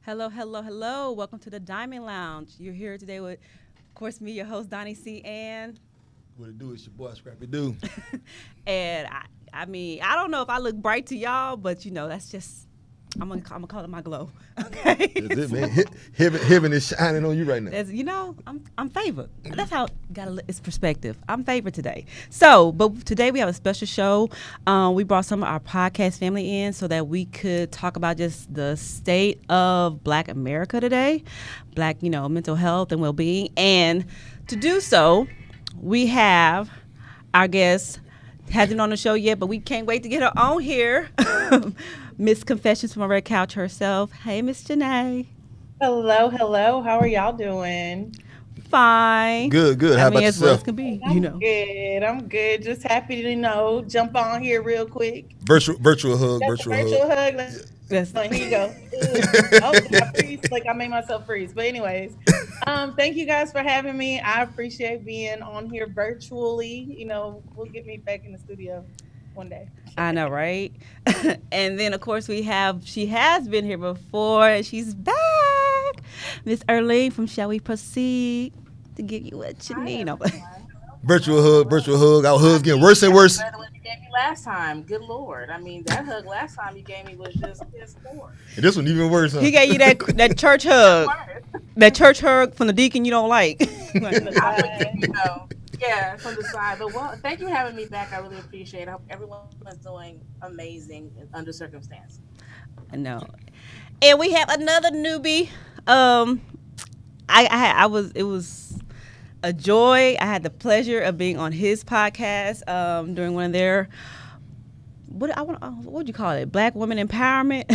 Hello, hello, hello. Welcome to the Diamond Lounge. You're here today with, of course, me, your host, Donnie C. What it do? It's your boy Scrappy Doo. And I mean, I don't know if I look bright to y'all, but that's just, I'm gonna call it my glow. Okay. That's it, So, man. Heaven is shining on you right now. I'm favored. That's how it's perspective. I'm favored today. So, but today we have a special show. We brought some of our podcast family in so that we could talk about just the state of Black America today, Black mental health and well being. And to do so, we have our guest hasn't been on the show yet, but we can't wait to get her on here. Miss Confessions from a Red Couch herself. Hey, Miss Janae. Hello, hello. How are y'all doing? Fine. Good, good. I How mean, about as well as yourself? can be, I'm good. I'm good. Just happy to jump on here real quick. Virtual hug, Got the virtual hug. virtual hug. That's Here you go. Oh, did I freeze? Like I made myself freeze. But anyways, thank you guys for having me. I appreciate being on here virtually. We'll get me back in the studio one day. I know, right? And then, of course, she has been here before, and she's back. Miss Erlene from Shall We Proceed to give you what you Hi need. No. everyone. Virtual hug, virtual hug. Our I hugs getting mean, worse and that was worse. better than what you gave me last time. Good Lord. I mean, that hug last time you gave me was just piss poor. And this one even worse, huh? He gave you that church Even hug, worse. that church hug from the deacon you don't like. From the I forget, side. yeah, from the side. But well, thank you for having me back. I really appreciate it. I hope everyone is doing amazing under circumstances. No. And we have another newbie. I was it was a joy. I had the pleasure of being on his podcast during one of their what would you call it? Black women empowerment.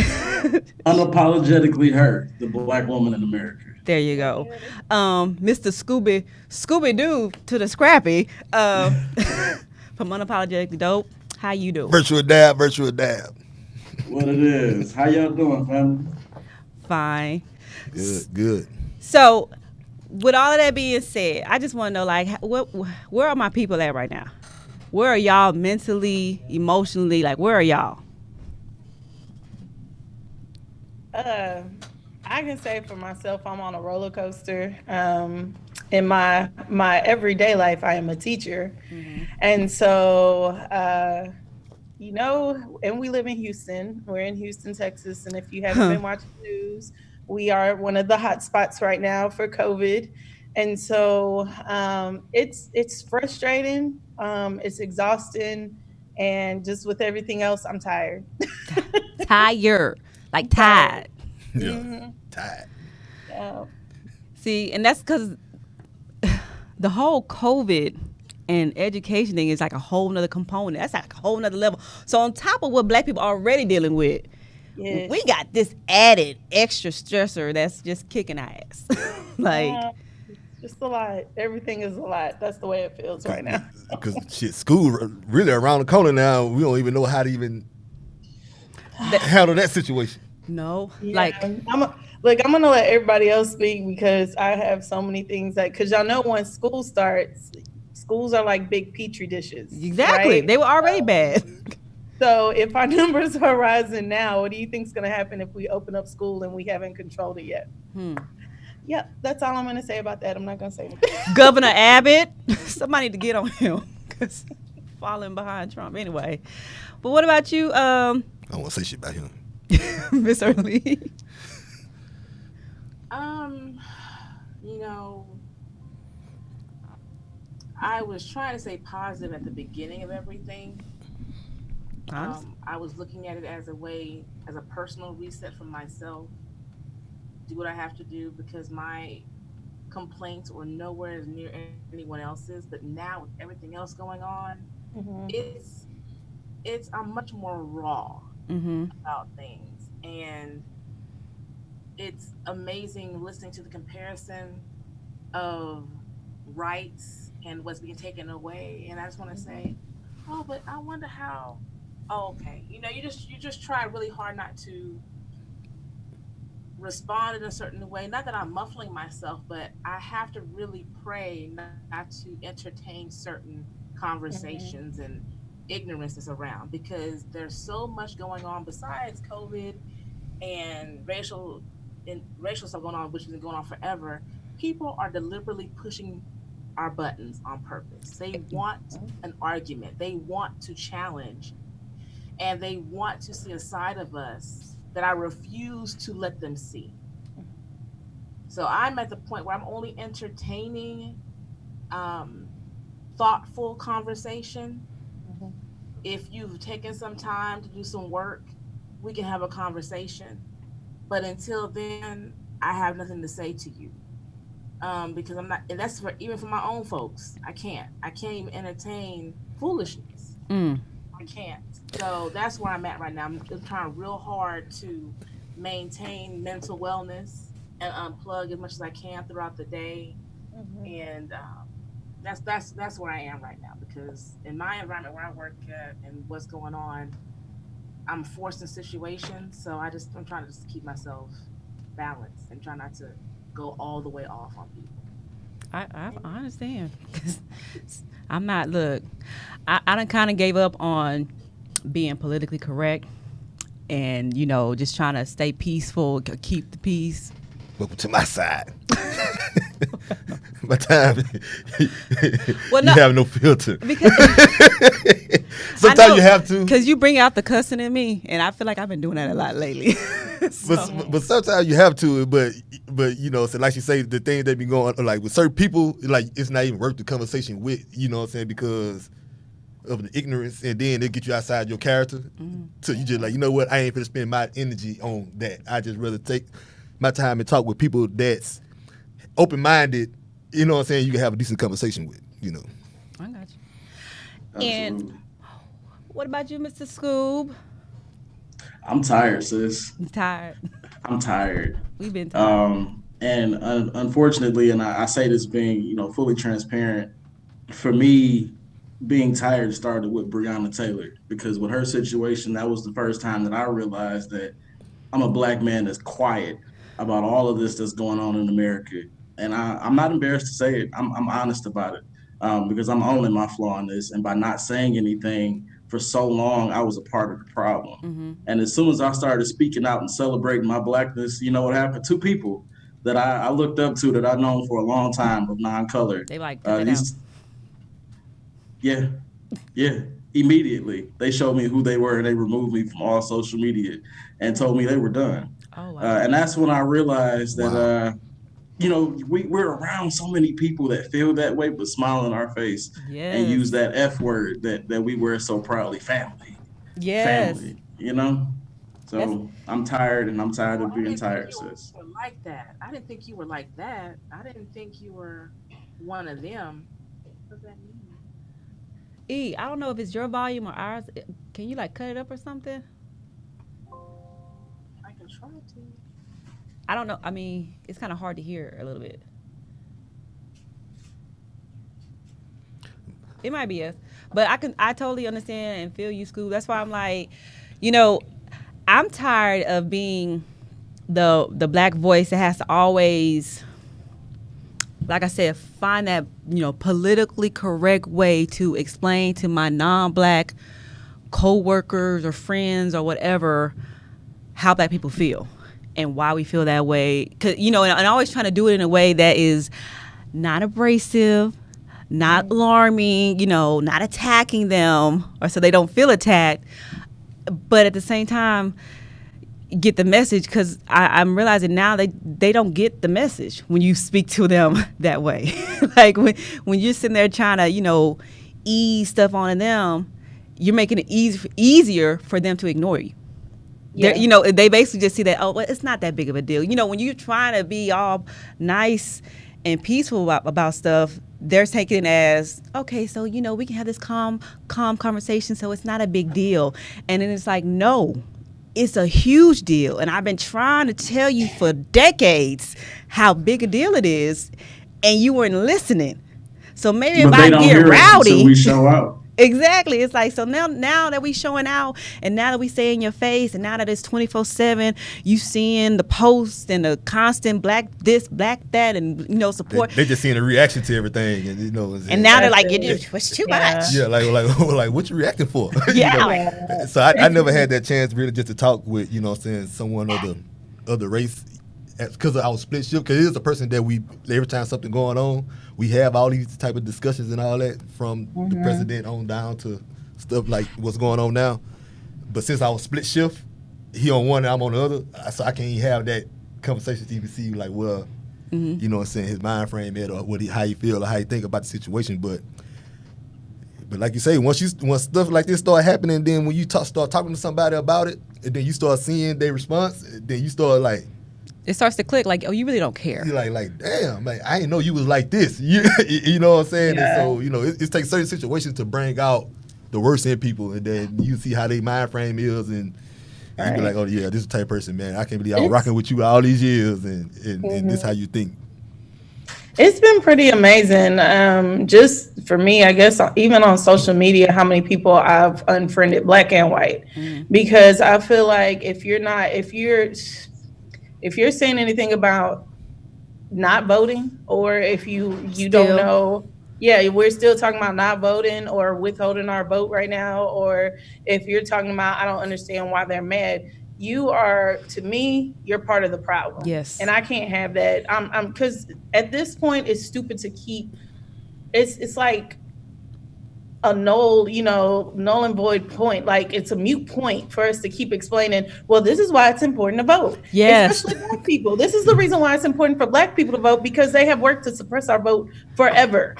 Unapologetically her, the black woman in America. There you go, Mr. Scooby Doo to the Scrappy from Unapologetically Dope. How you do? Virtual dab, virtual dab. What it is. How y'all doing, family? Fine. Good, good. So, with all of that being said, I just want to know, like, where are my people at right now? Where are y'all mentally, emotionally? Like, where are y'all? Uh, I can say for myself, I'm on a roller coaster. In my everyday life, I am a teacher, and so and we live in Houston. We're in Houston, Texas, and if you haven't Huh. been watching the news, we are one of the hot spots right now for COVID, and so it's frustrating, it's exhausting, and just with everything else, I'm tired. Tired, like I'm tired. tired. Yeah. Hmm. Tired. Yeah. See, and that's because the whole COVID and education thing is like a whole nother component. That's like a whole nother level. So on top of what Black people are already dealing with, we Yes. got this added extra stressor that's just kicking our ass. Like, Uh, it's just a lot. Everything is a lot. That's the way it feels right now. Because shit, school really around the corner now. We don't even know how to even that, handle that situation. no, Yeah, like, I'm gonna let everybody else speak because I have so many things that because y'all know when school starts, schools are like big petri dishes, exactly. right? They were already bad. So if our numbers are rising now, what do you think is gonna happen if we open up school and we haven't controlled it yet? Hmm. Yeah, that's all I'm gonna say about that. I'm not gonna say anything. Governor Abbott, somebody need to get on him because falling behind Trump anyway. But what about you, I don't want to say shit about him. Miss Early? Um, you know, I was trying to stay positive at the beginning of everything. Honest? I was looking at it as a way, as a personal reset for myself, do what I have to do because my complaints were nowhere near anyone else's. But now with everything else going on, Hmm. it's I'm much more raw Mm-hmm. about things, and it's amazing listening to the comparison of rights and what's being taken away. And I just want to say, oh, but I wonder how. Oh, okay, you just try really hard not to respond in a certain way. Not that I'm muffling myself, but I have to really pray not to entertain certain conversations Hmm. and ignorance that's around because there's so much going on besides COVID and racial and racial stuff going on, which has been going on forever, people are deliberately pushing our buttons on purpose. They want an argument. They want to challenge, and they want to see a side of us that I refuse to let them see. So I'm at the point where I'm only entertaining um, thoughtful conversation. If you've taken some time to do some work, we can have a conversation. But until then, I have nothing to say to you, because I'm not, and that's for even for my own folks. I can't. I can't even entertain foolishness. Mm. I can't. So that's where I'm at right now. I'm trying real hard to maintain mental wellness and unplug as much as I can throughout the day. And that's where I am right now, because in my environment where I work at and what's going on, I'm forced in situations. So I'm trying to just keep myself balanced and try not to go all the way off on people. I understand. 'Cause I'm not. Look, I done kind of gave up on being politically correct, and just trying to stay peaceful, keep the peace. Welcome to my side. My time, Well, you have no filter. Because Sometimes you have to. Because you bring out the cussing in me, and I feel like I've been doing that a lot lately. But sometimes you have to. But so like you say, the things that be going on, like with certain people, like it's not even worth the conversation with. You know what I'm saying? Because of the ignorance, and then they get you outside your character. So you just like, you know what? I ain't gonna spend my energy on that. I just rather take my time and talk with people that's open-minded. You know what I'm saying? You can have a decent conversation with. I got you. Absolutely. And what about you, Mr. Scoob? I'm tired, sis. You tired? I'm tired. We've been tired. And unfortunately, and I say this being, fully transparent, for me, being tired started with Breonna Taylor, because with her situation, that was the first time that I realized that I'm a black man that's quiet about all of this that's going on in America. And I'm not embarrassed to say it. I'm honest about it, because I'm owning my flaw in this. And by not saying anything for so long, I was a part of the problem. And as soon as I started speaking out and celebrating my blackness, you know what happened? Two people that I looked up to, that I've known for a long time, of non-color. They like cut that out. Yeah, yeah. Immediately, they showed me who they were, and they removed me from all social media and told me they were done. Oh, wow. And that's when I realized that, Wow. we're around so many people that feel that way, but smile in our face and use that F word that we wear so proudly, family. Yes. Family, So I'm tired, and I'm tired Well, of I being didn't think tired, you sis. were like that. I didn't think you were like that. I didn't think you were one of them. What does that mean? I don't know if it's your volume or ours. Can you cut it up or something? I can try to. I don't know. I mean, it's kind of hard to hear a little bit. It might be us, but I totally understand and feel you, Scoob. That's why I'm like, I'm tired of being the black voice that has to always, like I said, find that politically correct way to explain to my non-black co-workers or friends or whatever how black people feel and why we feel that way. 'Cause, and always trying to do it in a way that is not abrasive, not alarming, not attacking them, or so they don't feel attacked, but at the same time get the message, because I'm realizing now they don't get the message when you speak to them that way. Like when you're sitting there trying to ease stuff on them, you're making it easier for them to ignore you. Yeah. They basically just see that, oh, well, it's not that big of a deal. When you're trying to be all nice and peaceful about stuff, they're taking it as, okay, so we can have this calm conversation, so it's not a big deal. And then it's like, no, it's a huge deal. And I've been trying to tell you for decades how big a deal it is, and you weren't listening. So maybe But if they I don't get hear us rowdy, until we show out. Exactly. It's like, so now that we showing out, and now that we say in your face, and now that it's 24/7, you seeing the posts and the constant black this, black that, and support. They just seeing a reaction to everything, and now they're like, it's too much. Yeah, like what you reacting for? Yeah. So I never had that chance really just to talk with someone of the race, because of our split shift, because it is a person that we, every time something going on, we have all these type of discussions and all that from the president on down to stuff like what's going on now. But since our split shift, he on one and I'm on the other, so I can't even have that conversation to even see like, well, you know what I'm saying, his mind frame it or how you feel or how you think about the situation. But like you say, once stuff like this start happening, then when you start talking to somebody about it, and then you start seeing their response, then you start like, it starts to click like, oh, you really don't care. you're like, damn, like I didn't know you was like this. You know what I'm saying? Yeah. And so, you know, it takes certain situations to bring out the worst in people, and then you see how their mind frame is, and you be like, oh yeah, this is the type of person, man. I can't believe I was rocking with you all these years, and this how you think. It's been pretty amazing. Just for me, I guess, even on social media, how many people I've unfriended, black and white, because I feel like if you're saying anything about not voting, or if you don't Still. know, yeah, we're still talking about not voting or withholding our vote right now, or if you're talking about, I don't understand why they're mad. You are, to me, you're part of the problem. Yes. And I can't have that. I'm because at this point it's stupid to keep, it's like a null and void point. Like it's a mute point for us to keep explaining, well, this is why it's important to vote. Yes. Especially black people. This is the reason why it's important for black people to vote, because they have worked to suppress our vote forever.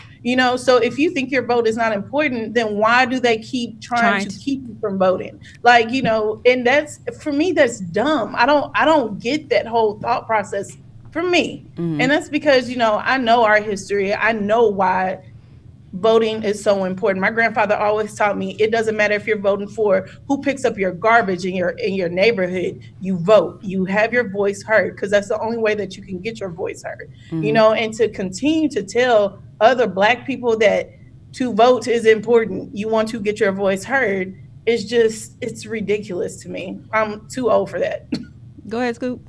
So if you think your vote is not important, then why do they keep trying to keep you from voting? Like, and that's, for me, that's dumb. I don't get that whole thought process for me. And that's because, I know our history. I know why voting is so important. My grandfather always taught me, it doesn't matter if you're voting for who picks up your garbage in your neighborhood. You vote. You have your voice heard, because that's the only way that you can get your voice heard. And to continue to tell other black people that to vote is important, you want to get your voice heard, it's ridiculous to me. I'm too old for that. Go ahead, Scoop.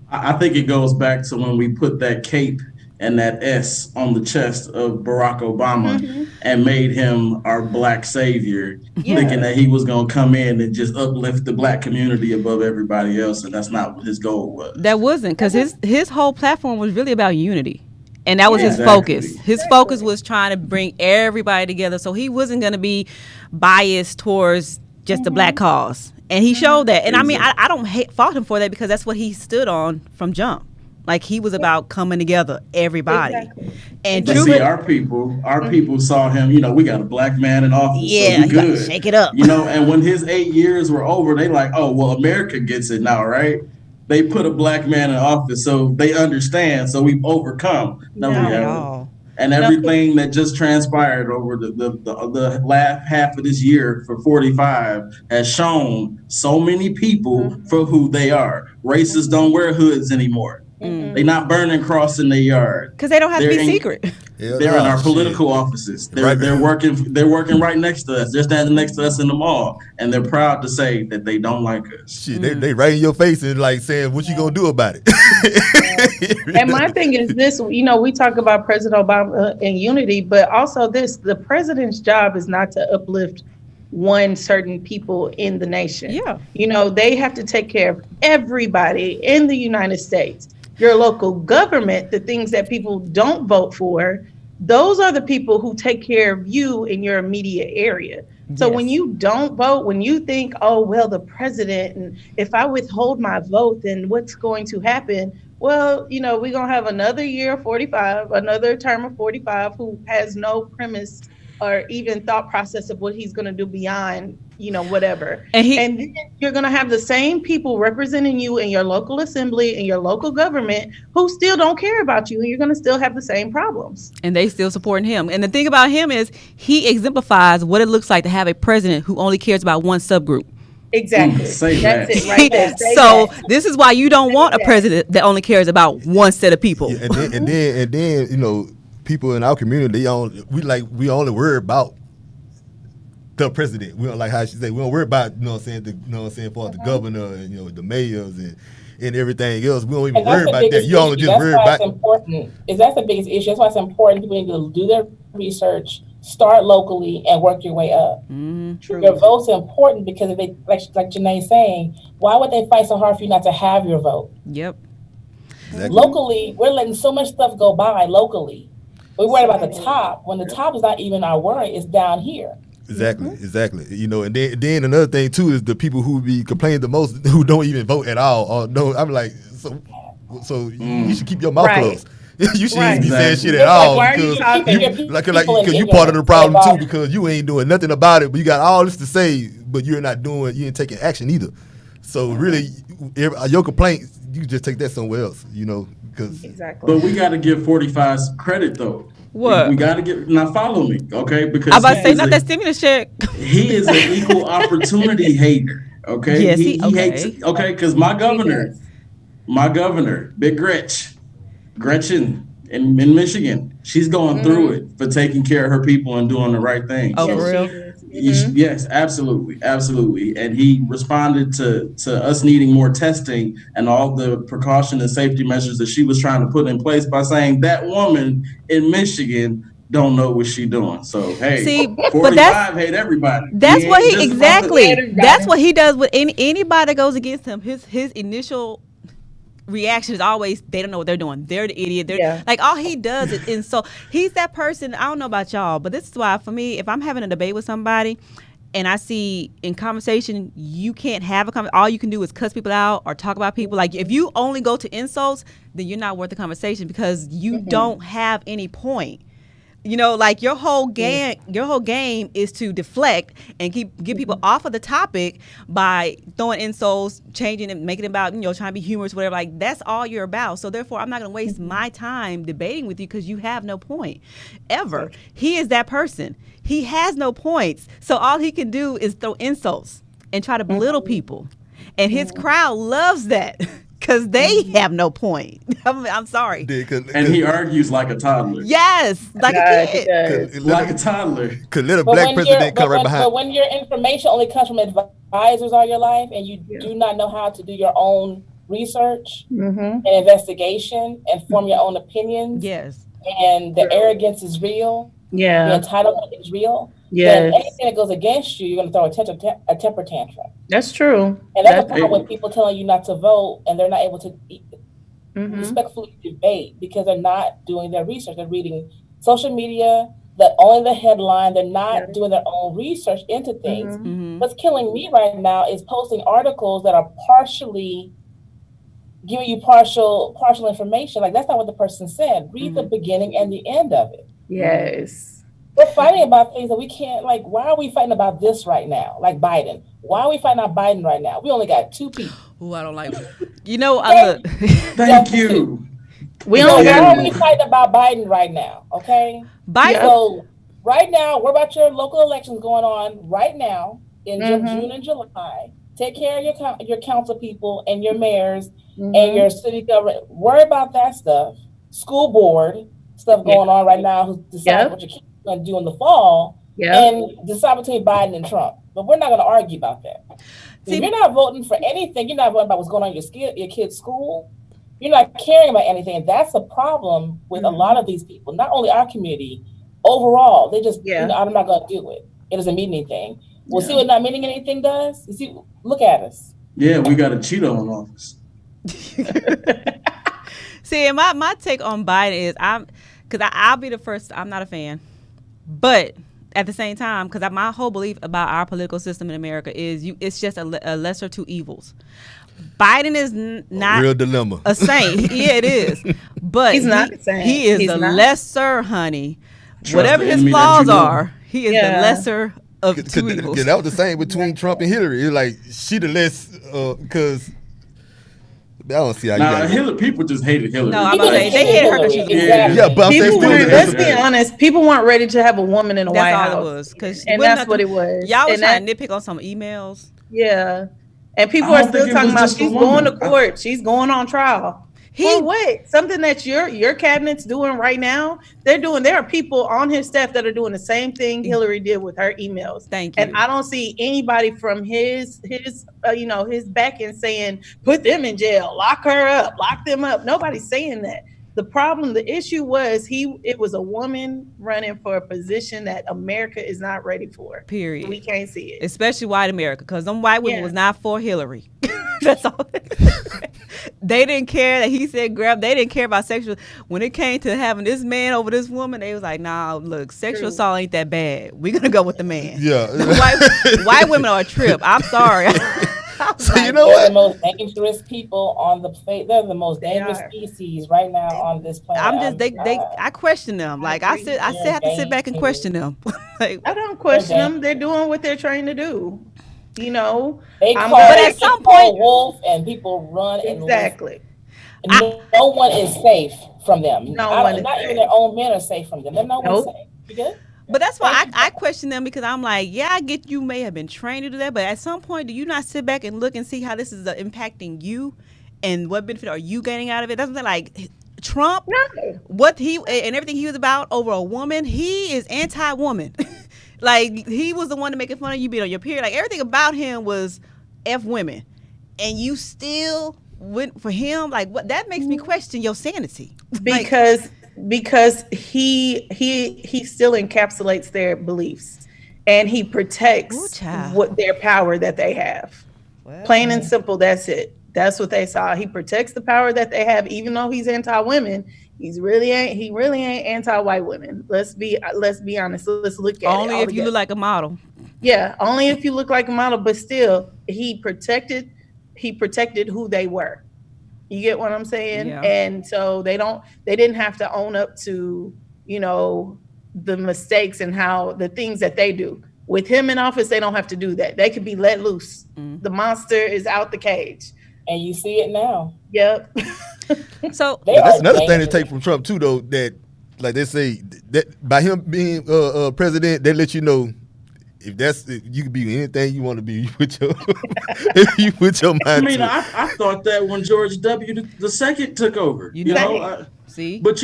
I think it goes back to when we put that cape and that S on the chest of Barack Obama and made him our black savior, thinking that he was going to come in and just uplift the black community above everybody else. And that's not what his goal was. That wasn't, because his whole platform was really about unity. And that was his focus. His focus was trying to bring everybody together. So he wasn't going to be biased towards just the black cause. And he showed that. And I mean, I don't fault him for that, because that's what he stood on from jump. Like, he was about coming together, everybody. Exactly. And But see, our people saw him, we got a black man in office, so we good. Shake it up. And when his 8 years were over, they like, oh, well, America gets it now, right? They put a black man in office, so they understand, so we've overcome. No, we haven't. And everything that just transpired over the last half of this year for 45 has shown so many people for who they are. Racists don't wear hoods anymore. They're not burning cross in their yard, because they don't have to be secret. They're in our political offices. They're working right next to us. They're standing next to us in the mall, and they're proud to say that they don't like us. Shit, they right in your face and like saying, what you gonna do about it? And my thing is this, we talk about President Obama and unity, but also the president's job is not to uplift one certain people in the nation. They have to take care of everybody in the United States. Your local government, the things that people don't vote for, those are the people who take care of you in your immediate area. So when you don't vote, when you think, oh, well, the president, and if I withhold my vote, then what's going to happen? Well, we're going to have another year of 45, another term of 45, who has no premise or even thought process of what he's going to do beyond, whatever. And then you're going to have the same people representing you in your local assembly and your local government who still don't care about you, and you're going to still have the same problems. And they still supporting him. And the thing about him is he exemplifies what it looks like to have a president who only cares about one subgroup. Exactly. That's it right there. So this is why you don't want a president that only cares about one set of people. Yeah, and then people in our community, we only worry about the president. We don't, like how she said, we don't worry about, for the governor and the mayors and everything else. We don't even worry about that. You only just worry about. That's important. That's the biggest issue. That's why it's important. People need to do their research, start locally, and work your way up. Your vote's important, because if they, like Janae's saying, why would they fight so hard for you not to have your vote? Yep. Exactly. Locally, we're letting so much stuff go by locally. We're worried about the So, top when the top is not even our worry. It's down here. Exactly. You know, and then another thing too is the people who be complaining the most who don't even vote at all. Or no, I'm like, so you should keep your mouth Right. closed. You shouldn't Right. be saying shit Exactly. at It's like, all Why are you because talking? keeping your like people in because you part of the ignorance problem about too it. because you ain't doing nothing about it, but you got all this to say, but you ain't taking action either. So really, your complaint, you just take that somewhere else, you know, because Exactly. But we got to give 45 credit though. We What? got to get now. Follow me, okay? I Because about to say not that stimulus check. he is an equal opportunity hater. Okay, Yes, he hates okay. it. Okay, because He does. my governor, Big Gretchen in Michigan, she's going through it for taking care of her people and doing the right thing. Oh, for Yes, So she real? is. yes, absolutely. And he responded to us needing more testing and all the precaution and safety measures that she was trying to put in place by saying that woman in Michigan don't know what she doing. So hey, See, but 45 hate everybody. He that's what ain't he just about the exactly. That's Everybody. what he does with anybody that goes against him. His initial reaction is always they don't know what they're doing. They're the idiot. They're Yeah. like all he does is insult. He's that person. I don't know about y'all, but this is why for me, if I'm having a debate with somebody and I see in conversation you can't have a conversation, all you can do is cuss people out or talk about people. Like if you only go to insults, then you're not worth the conversation because you don't have any point. You know, like your whole game is to deflect and get people off of the topic by throwing insults, changing it, making it about, trying to be humorous, whatever. Like that's all you're about. So therefore, I'm not going to waste my time debating with you because you have no point ever. He is that person. He has no points. So all he can do is throw insults and try to belittle people. And his crowd loves that because they have no point. I'm sorry. and he argues like a toddler. Yes, like a God, he kid. does. Like a toddler. Could let a But black when president come right behind. but when your information only comes from advisors all your life and you do not know how to do your own research and investigation and form your own opinions, Yes. and the arrogance is real, the Yeah. entitlement is real, then Yes. anything that goes against you, you're going to throw a temper tantrum. That's true. And that's the That's problem with people telling you not to vote and they're not able to respectfully debate because they're not doing their research. They're reading social media, only the headline. They're not doing their own research into things. What's killing me right now is posting articles that are partially giving you partial information. Like that's not what the person said. Read the beginning and the end of it. Yes. We're fighting about things that we can't, like, why are we fighting about this right now? Like Biden. Why are we fighting about Biden right now? We only got 2 people. Oh, I don't like it. I look. Thank you. We So only why got are we fighting about Biden right now? Okay. Biden. So right now, what about your local elections going on right now in June and July? Take care of your council people and your mayors and your city government. Worry about that stuff. School board stuff going on right now. Who's deciding what your kids are going to do in the fall and decide between Biden and Trump. But we're not going to argue about that. If you're not voting for anything, you're not voting about what's going on in your kid's school. You're not caring about anything. And that's a problem with a lot of these people, not only our community, overall. They just, I'm not going to do it. It doesn't mean anything. We'll see what not meaning anything does. You see, look at us. Yeah, we got a Cheeto in office. See, my take on Biden is I'll be the first. I'm not a fan, but at the same time, because my whole belief about our political system in America is it's just a lesser two evils. Biden is not a real dilemma. A saint. Yeah, it is. But he's not a saint. He is he's a not. lesser, honey. Trust whatever his flaws are, he is the lesser of two evils. That was the same between Trump and Hillary. It's like she the less because. I don't see how you got Hillary. People just hated Hillary. No, I'm about to say they hated her because she was exactly. Yeah, but I'm saying still. Let's be honest. People weren't ready to have a woman in the White House. That's all it was. And that's what it was. Y'all was trying to nitpick on some emails. Yeah, and people are still talking about she's going to court. She's going on trial. For what? Something that your cabinet's doing right now. There are people on his staff that are doing the same thing Hillary did with her emails. Thank you. And I don't see anybody from his back end saying put them in jail, lock her up, lock them up. Nobody's saying that. The issue was it was a woman running for a position that America is not ready for. Period. We can't see it. Especially white America, because them white women was not for Hillary. That's all. They didn't care that he said grab. They didn't care about sexual. When it came to having this man over this woman, they was like, nah, look, sexual assault ain't that bad. We're going to go with the man. Yeah. White women are a trip. I'm sorry. So you know They're what? the most dangerous people on the face. They're the most dangerous species right now on this planet. I'm just I question them. Like I agree. have to sit back and question them. Like, I don't question them. They're doing what they're trying to do. You know, they I'm call, but gonna at some point, wolf, and people run and exactly. and no one is safe from them. No one is not safe. even their own men are safe from them. They're no Nope. one's safe. You good? but that's why I question them because I'm like, yeah, I get you may have been trained to do that, but at some point, do you not sit back and look and see how this is impacting you, and what benefit are you gaining out of it? That's what like Trump, what he and everything he was about over a woman, he is anti-woman. Like he was the one to making fun of you being on your period. Like everything about him was F women, and you still went for him. Like what? That makes me question your sanity. Because he still encapsulates their beliefs, and he protects what their power that they have. Well, plain and simple. That's it. That's what they saw. He protects the power that they have, even though he's anti-women. He really ain't anti-white women. Let's be honest. Let's look at only it if you look like a model. Yeah, only if you look like a model, but still he protected who they were. You get what I'm saying? Yeah. And so they didn't have to own up to, the mistakes and how the things that they do. With him in office, they don't have to do that. They could be let loose. The monster is out the cage. And you see it now. Yep. So that's another thing to take from Trump too, though. That like they say that by him being president, they let you know if you can be anything you want to be. You put your mind. I mean, I thought that when George W. the second took over, see. But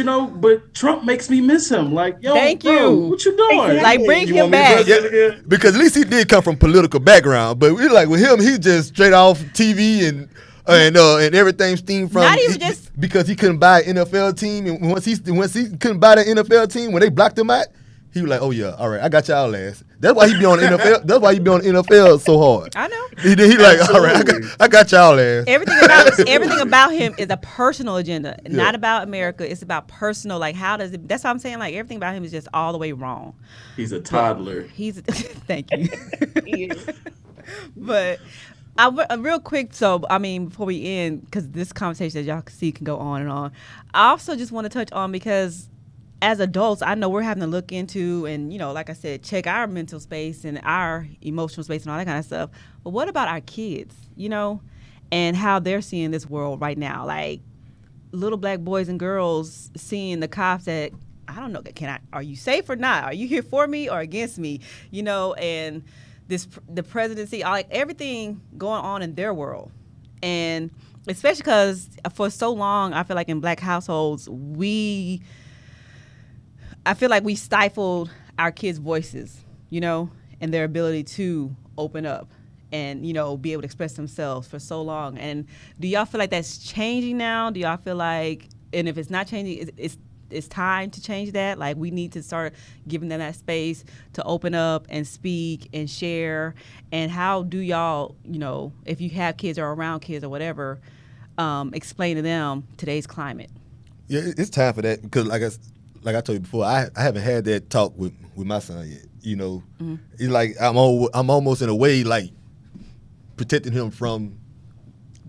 Trump makes me miss him. Like, yo, thank bro, you. What you doing? Exactly. Like, bring him back. Yeah, because at least he did come from political background. But we like with him, he just straight off TV and everything steamed from. Not even because he couldn't buy an NFL team, and once he couldn't buy the NFL team when they blocked him out, he was like, "Oh yeah, all right, I got y'all last." That's why he be on NFL. That's why he be on NFL so hard. I know. He like, "All right, I got y'all last." Everything about him is a personal agenda, not about America. It's about personal. Like, how does it? That's what I'm saying. Like, everything about him is just all the way wrong. He's a toddler. Thank you. But. Real quick, so I mean, before we end, because this conversation, as y'all can see, can go on and on. I also just want to touch on, because as adults, I know we're having to look into and, like I said, check our mental space and our emotional space and all that kind of stuff. But what about our kids, and how they're seeing this world right now? Like little black boys and girls seeing the cops at, I don't know, are you safe or not? Are you here for me or against me? And the presidency, like everything going on in their world. And especially because for so long, I feel like in black households, I feel like we stifled our kids' voices, and their ability to open up and, be able to express themselves for so long. And do y'all feel like that's changing now? Do y'all feel like, and if it's not changing, it's time to change that? Like, we need to start giving them that space to open up and speak and share. And how do y'all, if you have kids or around kids or whatever, explain to them today's climate? Yeah, it's time for that, because like I told you before, I haven't had that talk with my son yet. Mm-hmm. It's like I'm almost in a way like protecting him from.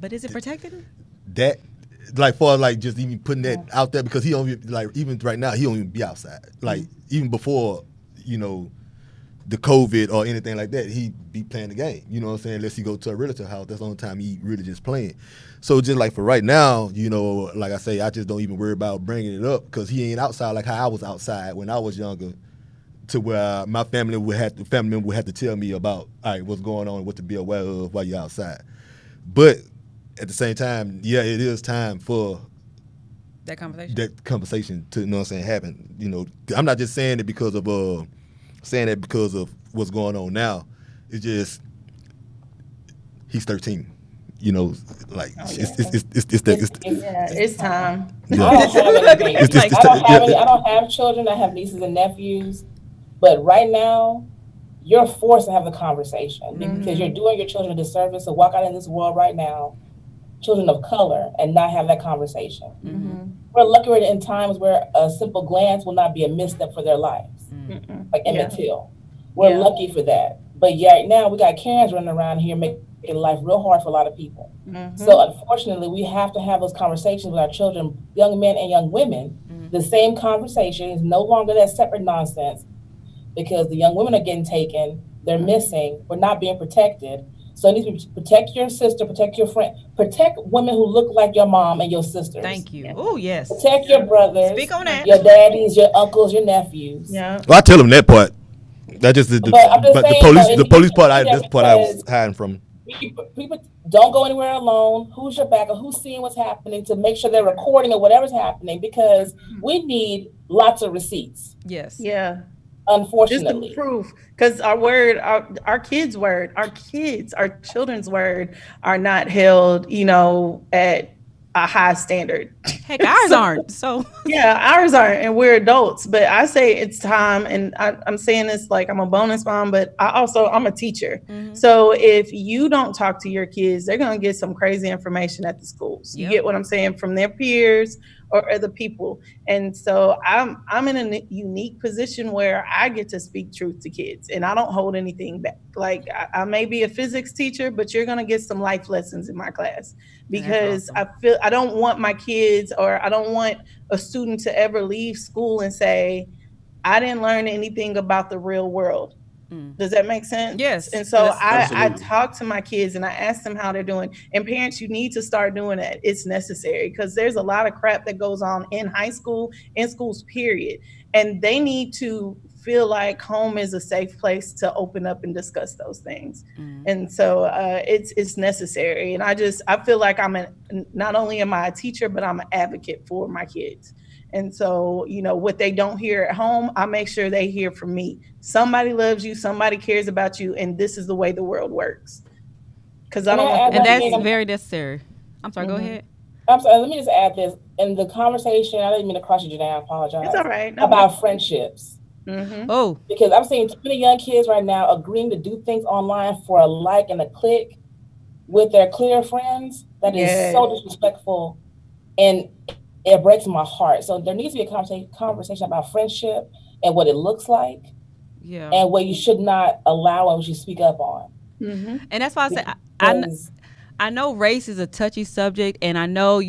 But is it protecting him? That. Like for like just even putting that out there, because he don't even, like, even right now he don't even be outside. Like even before the COVID or anything like that, he be playing the game. You know what I'm saying? Unless he go to a relative house, that's the only time he really just playing. So just like for right now, like I say, I just don't even worry about bringing it up, because he ain't outside like how I was outside when I was younger, to where my family member would have to tell me about, all right, what's going on, what to be aware of while you're outside. But at the same time, yeah, it is time for that conversation to, happen. I'm not just saying it because of what's going on now. It's just he's 13. It's time. Yeah. I don't have children. I have nieces and nephews, but right now, you're forced to have the conversation because you're doing your children a disservice to walk out in this world right now children of color and not have that conversation. Mm-hmm. We're lucky we're in times where a simple glance will not be a misstep for their lives, like Yeah. Emmett Till. We're lucky for that. But yet now we got Karens running around here making life real hard for a lot of people. So Mm-hmm. unfortunately, we have to have those conversations with our children, young men and young women. The same conversation is no longer that separate nonsense because the young women are getting taken, they're missing, we're not being protected. So it needs to be protect your sister, protect your friend, protect women who look like your mom and your sisters. Thank you. Yeah. Oh, yes. Protect your Speak brothers, on that. your daddies, your uncles, your nephews. Yeah. Well, I tell them that part. That just But I'm just but saying though, it the needs police to part. be there That's the part I was because hiding from. people don't go anywhere alone. Who's your backer? Who's seeing what's happening to make sure they're recording or whatever's happening because we need lots of receipts, Yes. Yeah. Just the unfortunately. proof, because our word, our kids' word, our children's word are not held, at a high standard. Heck, ours So aren't. So, yeah, ours aren't, and we're adults. But I say it's time, and I'm saying this like I'm a bonus mom, but I'm a teacher. So if you don't talk to your kids, they're gonna get some crazy information at the schools. You Yep. get what I'm saying, from their peers or other people. And so I'm in a unique position where I get to speak truth to kids, and I don't hold anything back. Like I may be a physics teacher, but you're gonna get some life lessons in my class and that's because awesome. I don't want my kids, or I don't want a student to ever leave school and say, I didn't learn anything about the real world. Does that make sense? Yes. And 'Cause so that's, I Absolutely. talk to my kids and I ask them how they're doing. And parents, you need to start doing that. It's necessary because there's a lot of crap that goes on in high school, in schools, period. And they need to feel like home is a safe place to open up and discuss those things. And so it's necessary. And I feel like not only am I a teacher, but I'm an advocate for my kids. And so, what they don't hear at home, I make sure they hear from me. Somebody loves you, somebody cares about you, and this is the way the world works. Because I May don't I want add them and to one that's thing? be. very necessary. I'm sorry. Go Mhm. ahead. I'm sorry, let me just add this. In the conversation, I didn't mean to cross you, Janae, I It's all apologize, right. No worries. about friendships. Mm-hmm. Oh, Because I'm seeing too many young kids right now agreeing to do things online for a like and a click with their clear friends. That is Yes. so disrespectful and it breaks my heart. So there needs to be a conversation about friendship and what it looks like yeah. and what you should not allow and what you speak up on. Mm-hmm. And that's why I say Because I know race is a touchy subject, and I know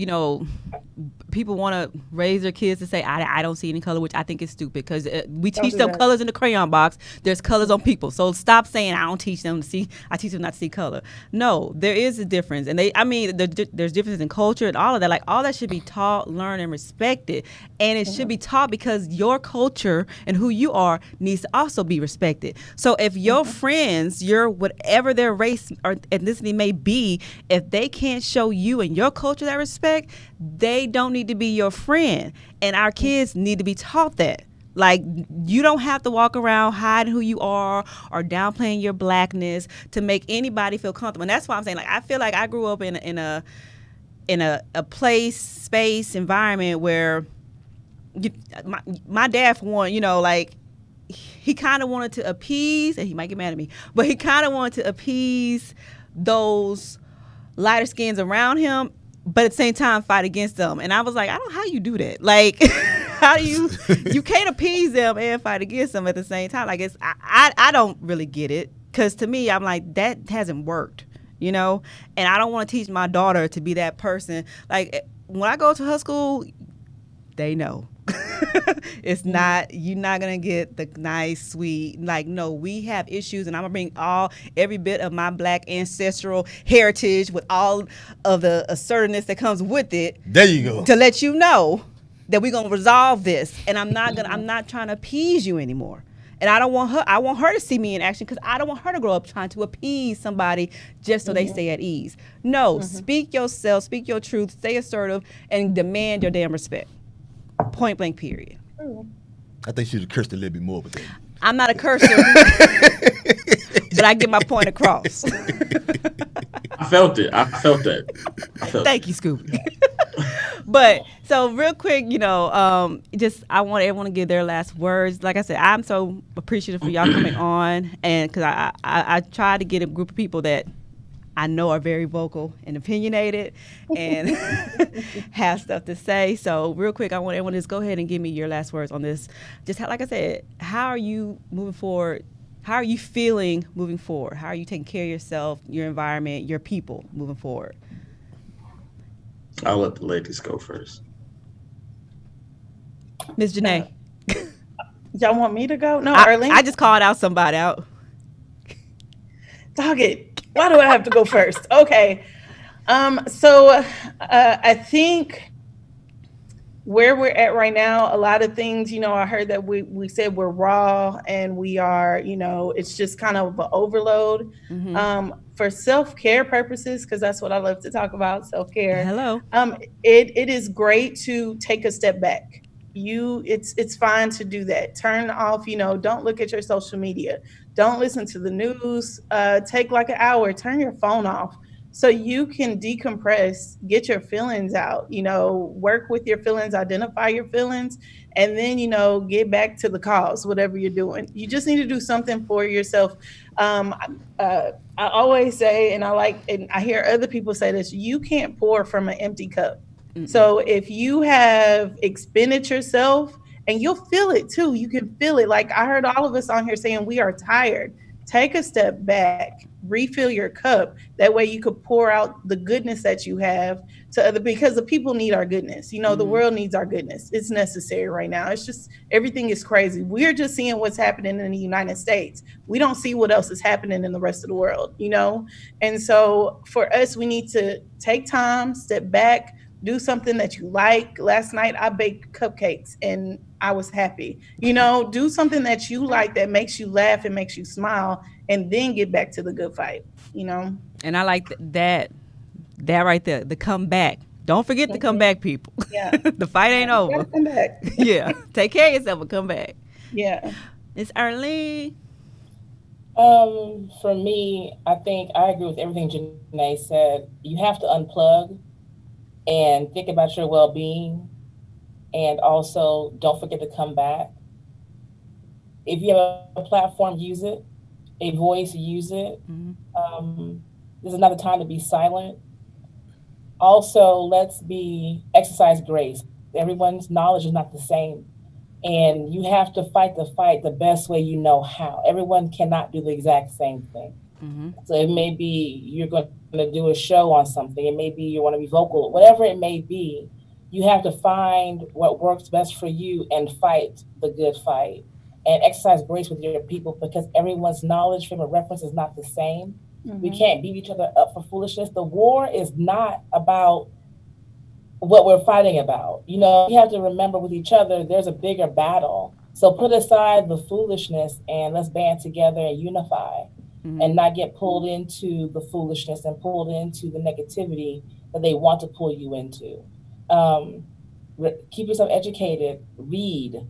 people want to raise their kids to say I don't see any color, which I think is stupid because we Don't teach do them that. colors in the crayon box. There's colors on people, so stop saying I don't teach them to see. I teach them not to see color. No, there is a difference, and there's differences in culture and all of that. Like all that should be taught, learned, and respected, and it should be taught because your culture and who you are needs to also be respected. So if your friends, your whatever their race or ethnicity may be, if they can't show you and your culture that respect, they don't need to be your friend. And our kids need to be taught that. Like you don't have to walk around hiding who you are or downplaying your blackness to make anybody feel comfortable. And that's why I'm saying like I feel like I grew up in a place, space, environment where you, my dad for one, like he kind of wanted to appease, and he might get mad at me, but he kind of wanted to appease those lighter skins around him, but at the same time fight against them. And I was like, I don't know how you do that. Like, how do you can't appease them and fight against them at the same time? Like, I don't really get it because to me, I'm like that hasn't worked, And I don't want to teach my daughter to be that person. Like when I go to her school, they know. It's not you're not gonna get the nice sweet no, we have issues, and I'm gonna bring every bit of my black ancestral heritage with all of the assertiveness that comes with it There you go. to let you know that we're gonna resolve this, and I'm not trying to appease you anymore. And I want her to see me in action because I don't want her to grow up trying to appease somebody just so they stay at ease. No, speak yourself, speak your truth, stay assertive, and demand your damn respect. Point blank, period. I think she should have cursed a little bit more with that. I'm not a cursor, but I get my point across. I felt it. I felt that. I felt Thank you, Scooby. But so real quick, just I want everyone to give their last words. Like I said, I'm so appreciative for y'all coming on, and because I tried to get a group of people that I know are very vocal and opinionated and have stuff to say. So, real quick, I want everyone to just go ahead and give me your last words on this. Just how, like I said, how are you moving forward? How are you feeling moving forward? How are you taking care of yourself, your environment, your people moving forward? I'll let the ladies go first. Ms. Uh, Janae, y'all want me to go? No, I Arlene. just called out somebody out. Dog it. Why do I have to go first? Okay. I think where we're at right now, a lot of things, I heard that we said we're raw and we are, it's just kind of an overload. Mm-hmm. For self-care purposes, because that's what I love to talk about, self-care. Hello. It is great to take a step back. It's fine to do that. Turn off, don't look at your social media. Don't listen to the news. Take like an hour, turn your phone off so you can decompress, get your feelings out, work with your feelings, identify your feelings, and then, get back to the cause, whatever you're doing. You just need to do something for yourself. Um, I always say, and I hear other people say this, you can't pour from an empty cup. Mm-mm. So if you have expended yourself, and you'll feel it too, you can feel it. Like I heard all of us on here saying we are tired. Take a step back, refill your cup. That way you could pour out the goodness that you have to other, because the people need our goodness. The Mm-hmm. world needs our goodness. It's necessary right now. It's just everything is crazy. We're just seeing what's happening in the United States. We don't see what else is happening in the rest of the world. And so for us, we need to take time, step back, do something that you like. Last night I baked cupcakes and I was happy. Do something that you like that makes you laugh and makes you smile, and then get back to the good fight. And I like that right there. The comeback. Don't forget to come Mhm. back, people. Yeah. The fight Yeah. ain't You gotta over. come back. Yeah. Take care of yourself and come back. Yeah. It's Arlene. For me, I think I agree with everything Janae said. You have to unplug and think about your well-being, and also don't forget to come back. If you have a platform, use it. A voice, use it. Mm-hmm. There's another time to be silent. Also, let's be exercise grace. Everyone's knowledge is not the same, and you have to fight the fight the best way you know how. Everyone cannot do the exact same thing. Mm-hmm. So it may be you're going to do a show on something. It may be you want to be vocal, whatever it may be. You have to find what works best for you and fight the good fight, and exercise grace with your people, because everyone's knowledge frame of reference is not the same. We Hmm. can't beat each other up for foolishness. The war is not about what we're fighting about. We have to remember with each other, there's a bigger battle. So put aside the foolishness and let's band together and unify, Mm-hmm. and not get pulled into the foolishness and pulled into the negativity that they want to pull you into. Um, Keep yourself educated, read,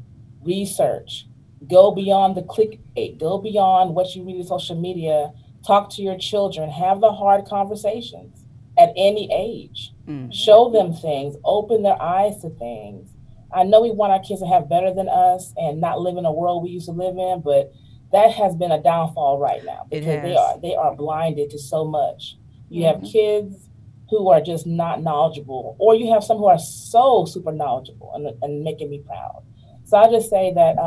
research, go beyond the clickbait, go beyond what you read on social media, talk to your children, have the hard conversations at any age. Mm. Show them things, open their eyes to things. I know we want our kids to have better than us and not live in a world we used to live in, but that has been a downfall right now It because they has. are they are blinded to so much. You have Hmm. kids who are just not knowledgeable, or you have some who are so super knowledgeable and making me proud. So I just say that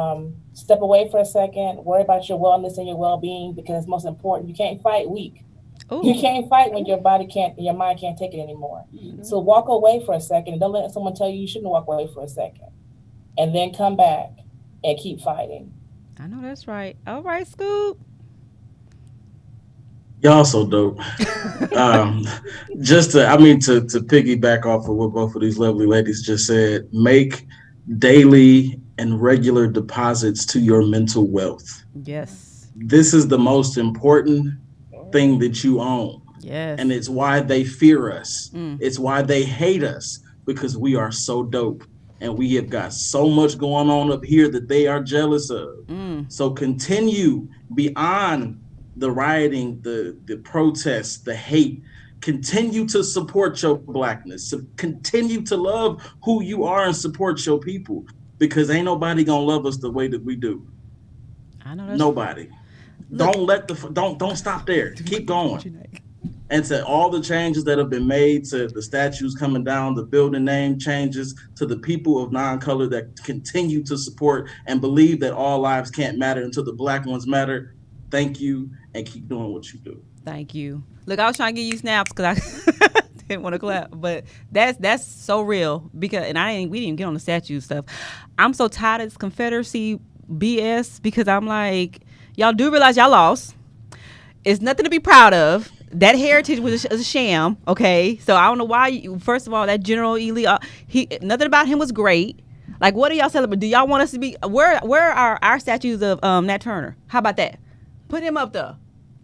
step away for a second, worry about your wellness and your well-being, because it's most important. You can't fight weak. You Oh. can't fight when your body can't, your mind can't take it anymore. So walk away for a second, and don't let someone tell you you shouldn't walk away for a second, and then come back and keep fighting. I know that's right. All right, Scoop. Y'all so dope. Um, just to, I mean, to piggyback off of what both of these lovely ladies just said, make daily and regular deposits to your mental wealth. Yes. This is the most important thing that you own. And Yes. it's why they fear us. Mm. It's why they hate us, because we are so dope. And we have got so much going on up here that they are jealous of. Mm. So continue beyond the rioting, the protests, the hate. Continue to support your blackness. So continue to love who you are and support your people, because ain't nobody gonna love us the way that we do. I know that's. Nobody. Look. Don't let the don't stop there. Keep going. Janae. And to all the changes that have been made, to the statues coming down, the building name changes, to the people of non-color that continue to support and believe that all lives can't matter until the Black ones matter. Thank you, and keep doing what you do. Thank you. Look, I was trying to give you snaps because I didn't want to clap, but that's so real because, and we didn't get on the statue stuff. I'm so tired of this Confederacy BS because I'm like, y'all do realize y'all lost. It's nothing to be proud of. That heritage was a sham. Okay, so I don't know why. First of all, that General Ely, nothing about him was great. Like, what do y'all celebrate? Do y'all want us to be? Where are our statues of Nat Turner? How about that? Put him up there.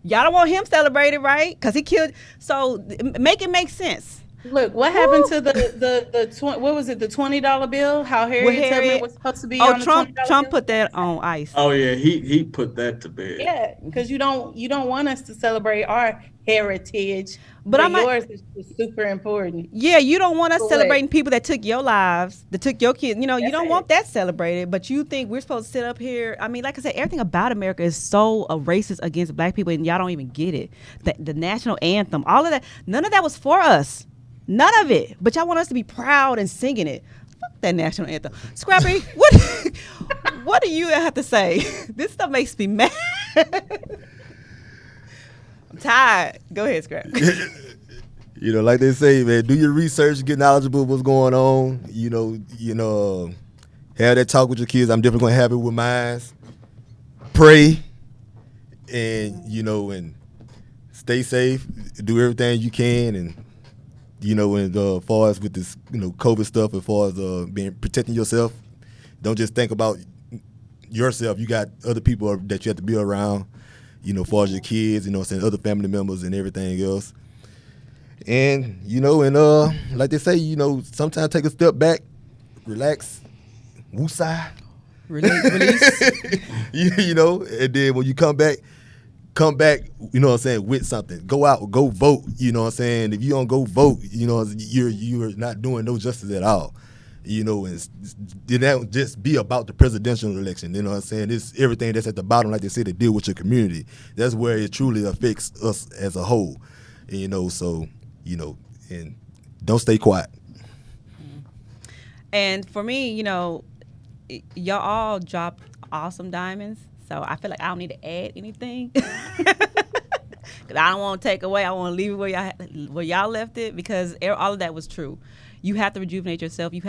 Y'all don't want him celebrated, right? Because he killed. So make it make sense. Look, what happened to the what was it, the $20 bill? How Harriet Tubman was supposed to be on the $20 Trump bill? put that on ice. Oh yeah, he put that to bed. Yeah, because you don't want us to celebrate our heritage, but yours is super important. Yeah, you don't want us celebrating people that took your lives, that took your kids. You know, you don't want that celebrated, but you think we're supposed to sit up here. I mean, like I said, everything about America is so racist against Black people, and y'all don't even get it. The national anthem, all of that, none of that was for us. None of it. But y'all want us to be proud and singing it. Fuck that national anthem. Scrappy, what do you have to say? This stuff makes me mad. I'm tired. Go ahead, Scrap. You know, like they say, man, do your research, get knowledgeable of what's going on. You know, have that talk with your kids. I'm definitely gonna have it with mine. Pray, and and stay safe. Do everything you can, and as far as with this, COVID stuff, as far as protecting yourself, don't just think about yourself. You got other people that you have to be around, as far as your kids, other family members and everything else. And, like they say, sometimes take a step back, relax, woosah. Release. And then when you come back, with something. Go out, go vote, If you don't go vote, you're not doing no justice at all. And it don't just be about the presidential election, It's everything that's at the bottom, like they say, to deal with your community. That's where it truly affects us as a whole. And, and don't stay quiet. And for me, y'all all dropped awesome diamonds. So I feel like I don't need to add anything. Because I don't want to take away. I want to leave it where y'all left it, because all of that was true. You have to rejuvenate yourself. You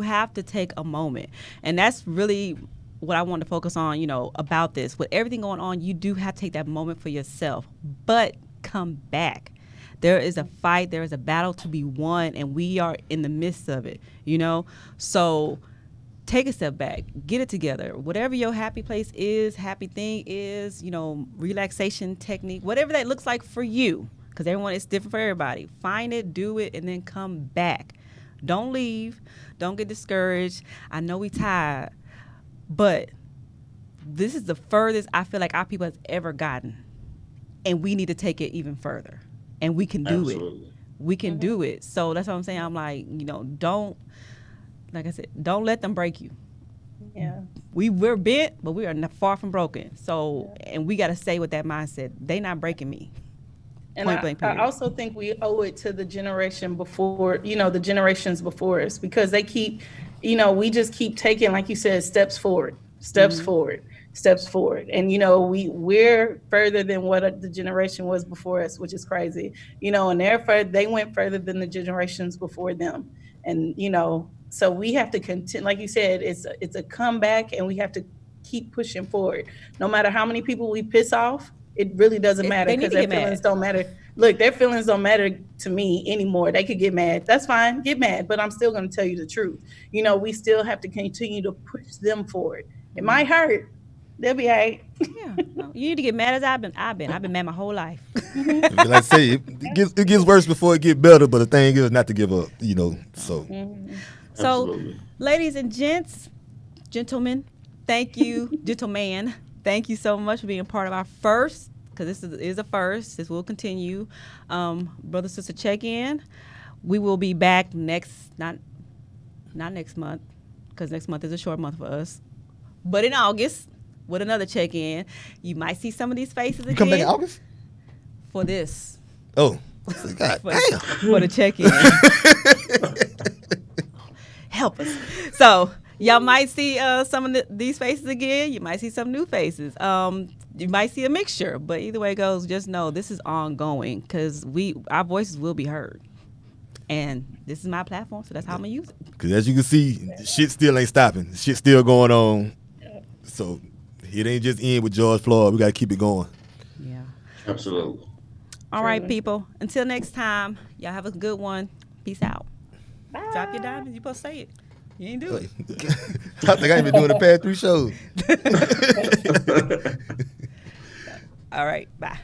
have to take a moment. And that's really what I want to focus on, about this. With everything going on, you do have to take that moment for yourself. But come back. There is a fight. There is a battle to be won, and we are in the midst of it, So take a step back, get it together. Whatever your happy place is, happy thing is, relaxation technique, whatever that looks like for you, because everyone is different for everybody. Find it, do it, and then come back. Don't leave. Don't get discouraged. I know we tired, but this is the furthest I feel like our people has ever gotten, and we need to take it even further. And we can do it. We can do it. So that's what I'm saying. I'm like, don't. Like I said, don't let them break you. Yeah. We're bent, but we are far from broken. So, and we got to stay with that mindset. They not breaking me. And I also think we owe it to the generation before, the generations before us, because they keep, we just keep taking, like you said, steps forward. And, we're further than what the generation was before us, which is crazy, and they went further than the generations before them. And, so we have to continue, like you said, it's a comeback, and we have to keep pushing forward. No matter how many people we piss off, it really doesn't matter, because their feelings don't matter. Look, their feelings don't matter to me anymore. They could get mad. That's fine. Get mad. But I'm still going to tell you the truth. We still have to continue to push them forward. It might hurt. They'll be all right. Yeah. No, you need to get mad as I've been. I've been mad my whole life. Like I say, it gets worse before it gets better, but the thing is not to give up, so. So, ladies and gentlemen, thank you, gentleman. Thank you so much for being part of our first, because this is a first. This will continue. Brother, sister, check in. We will be back not next month, because next month is a short month for us, but in August with another check in. You might see some of these faces again. You come back in August? For this. Oh. God damn. for the check-in. Help us. So y'all might see some of these faces again. You might see some new faces. You might see a mixture, but either way it goes, just know this is ongoing because our voices will be heard. And this is my platform, so that's how I'm going to use it. Because as you can see, shit still ain't stopping. Shit still going on. So it ain't just in with George Floyd. We got to keep it going. Yeah. Absolutely. All right, people. Until next time, y'all have a good one. Peace out. Bye. Drop your diamonds. You supposed to say it. You ain't do it. I think I ain't been doing the past 3 shows. All right. Bye.